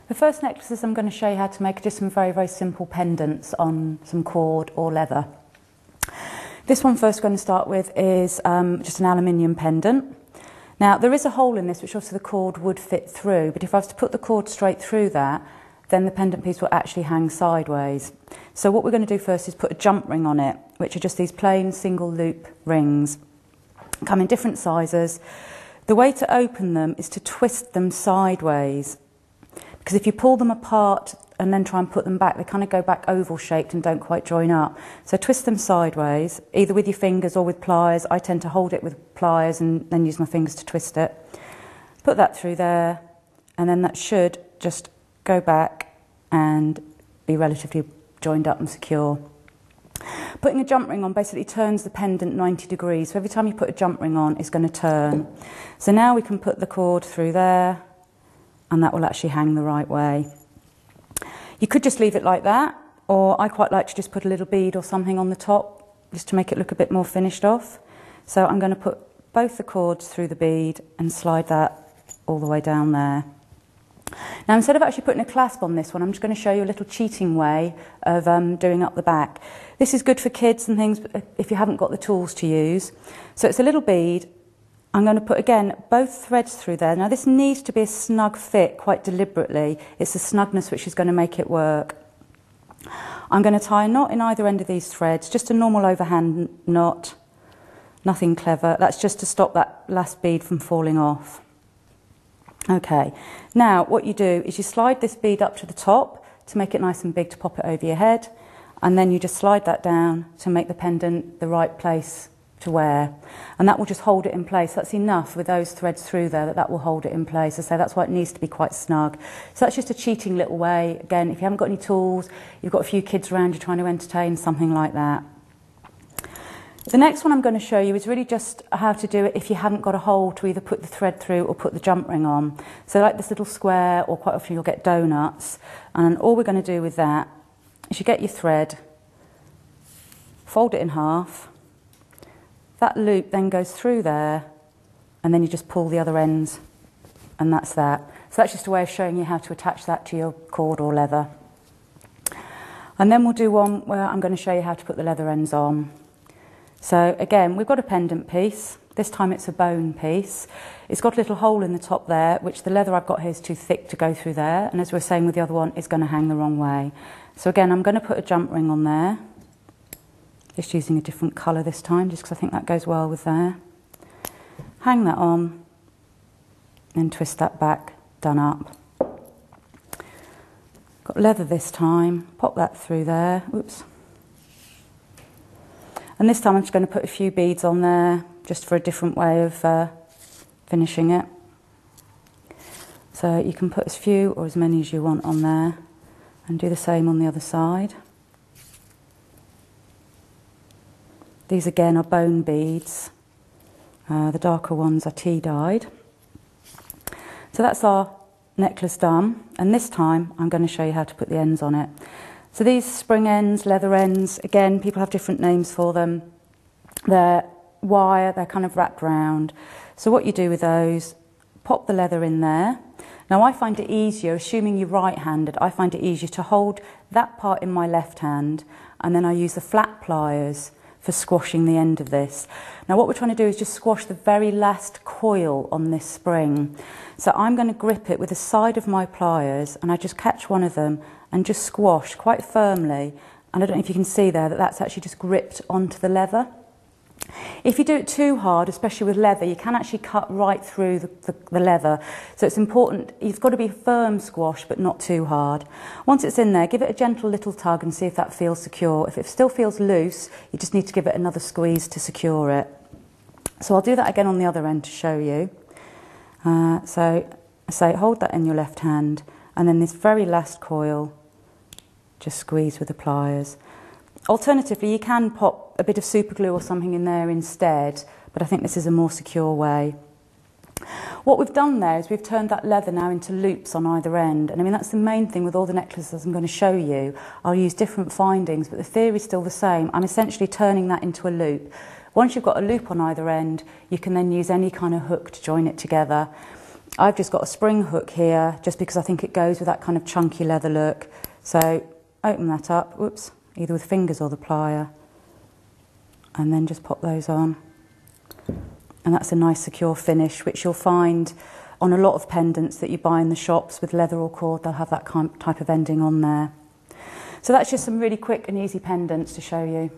The first necklaces I'm going to show you how to make are just some very, very simple pendants on some cord or leather. This one first we're going to start with is just an aluminium pendant. Now there is a hole in this which obviously the cord would fit through, but if I was to put the cord straight through that, then the pendant piece will actually hang sideways. So what we're going to do first is put a jump ring on it, which are just these plain single loop rings. Come in different sizes. The way to open them is to twist them sideways, because if you pull them apart and then try and put them back, they kind of go back oval shaped and don't quite join up. So twist them sideways, either with your fingers or with pliers. I tend to hold it with pliers and then use my fingers to twist it. Put that through there, and then that should just go back and be relatively joined up and secure. Putting a jump ring on basically turns the pendant 90 degrees. So every time you put a jump ring on, it's going to turn. So now we can put the cord through there, and that will actually hang the right way. You could just leave it like that, or I quite like to just put a little bead or something on the top, just to make it look a bit more finished off. So I'm going to put both the cords through the bead and slide that all the way down there. Now instead of actually putting a clasp on this one, I'm just going to show you a little cheating way of doing up the back. This is good for kids and things if you haven't got the tools to use. So it's a little bead. I'm going to put, again, both threads through there. Now this needs to be a snug fit quite deliberately. It's the snugness which is going to make it work. I'm going to tie a knot in either end of these threads, just a normal overhand knot, nothing clever. That's just to stop that last bead from falling off. Okay, now what you do is you slide this bead up to the top to make it nice and big to pop it over your head, and then you just slide that down to make the pendant the right place to wear, and that will just hold it in place. That's enough with those threads through there that will hold it in place. So that's why it needs to be quite snug. So that's just a cheating little way. Again, if you haven't got any tools, you've got a few kids around you're trying to entertain, something like that. The next one I'm going to show you is really just how to do it if you haven't got a hole to either put the thread through or put the jump ring on. So like this little square, or quite often you'll get donuts, and all we're going to do with that is you get your thread, fold it in half. That loop then goes through there, and then you just pull the other ends, and that's that. So that's just a way of showing you how to attach that to your cord or leather. And then we'll do one where I'm going to show you how to put the leather ends on. So again, we've got a pendant piece. This time it's a bone piece. It's got a little hole in the top there, which the leather I've got here is too thick to go through there. And as we were saying with the other one, it's going to hang the wrong way. So again, I'm going to put a jump ring on there. Just using a different colour this time, just because I think that goes well with there. Hang that on, then twist that back, done up. Got leather this time, pop that through there, oops. And this time I'm just going to put a few beads on there, just for a different way of finishing it. So you can put as few or as many as you want on there, and do the same on the other side. These again are bone beads. The darker ones are tea dyed. So that's our necklace done, and this time I'm going to show you how to put the ends on it. So these spring ends, leather ends, again, people have different names for them. They're wire, they're kind of wrapped round. So what you do with those, pop the leather in there. Now I find it easier, assuming you're right-handed, I find it easier to hold that part in my left hand, and then I use the flat pliers for squashing the end of this. Now what we're trying to do is just squash the very last coil on this spring. So I'm going to grip it with the side of my pliers, and I just catch one of them and just squash quite firmly. And I don't know if you can see there that that's actually just gripped onto the leather. If you do it too hard, especially with leather, you can actually cut right through the leather. So it's important, you've got to be a firm squash, but not too hard. Once it's in there, give it a gentle little tug and see if that feels secure. If it still feels loose, you just need to give it another squeeze to secure it. So I'll do that again on the other end to show you. So I say hold that in your left hand, and then this very last coil, just squeeze with the pliers. Alternatively, you can pop a bit of super glue or something in there instead, but I think this is a more secure way. What we've done there is we've turned that leather now into loops on either end, and I mean that's the main thing with all the necklaces I'm going to show you. I'll use different findings, but the theory is still the same. I'm essentially turning that into a loop. Once you've got a loop on either end, you can then use any kind of hook to join it together. I've just got a spring hook here just because I think it goes with that kind of chunky leather look. So open that up, whoops, either with fingers or the plier, and then just pop those on. And that's a nice secure finish, which you'll find on a lot of pendants that you buy in the shops with leather or cord. They'll have that type of ending on there. So that's just some really quick and easy pendants to show you.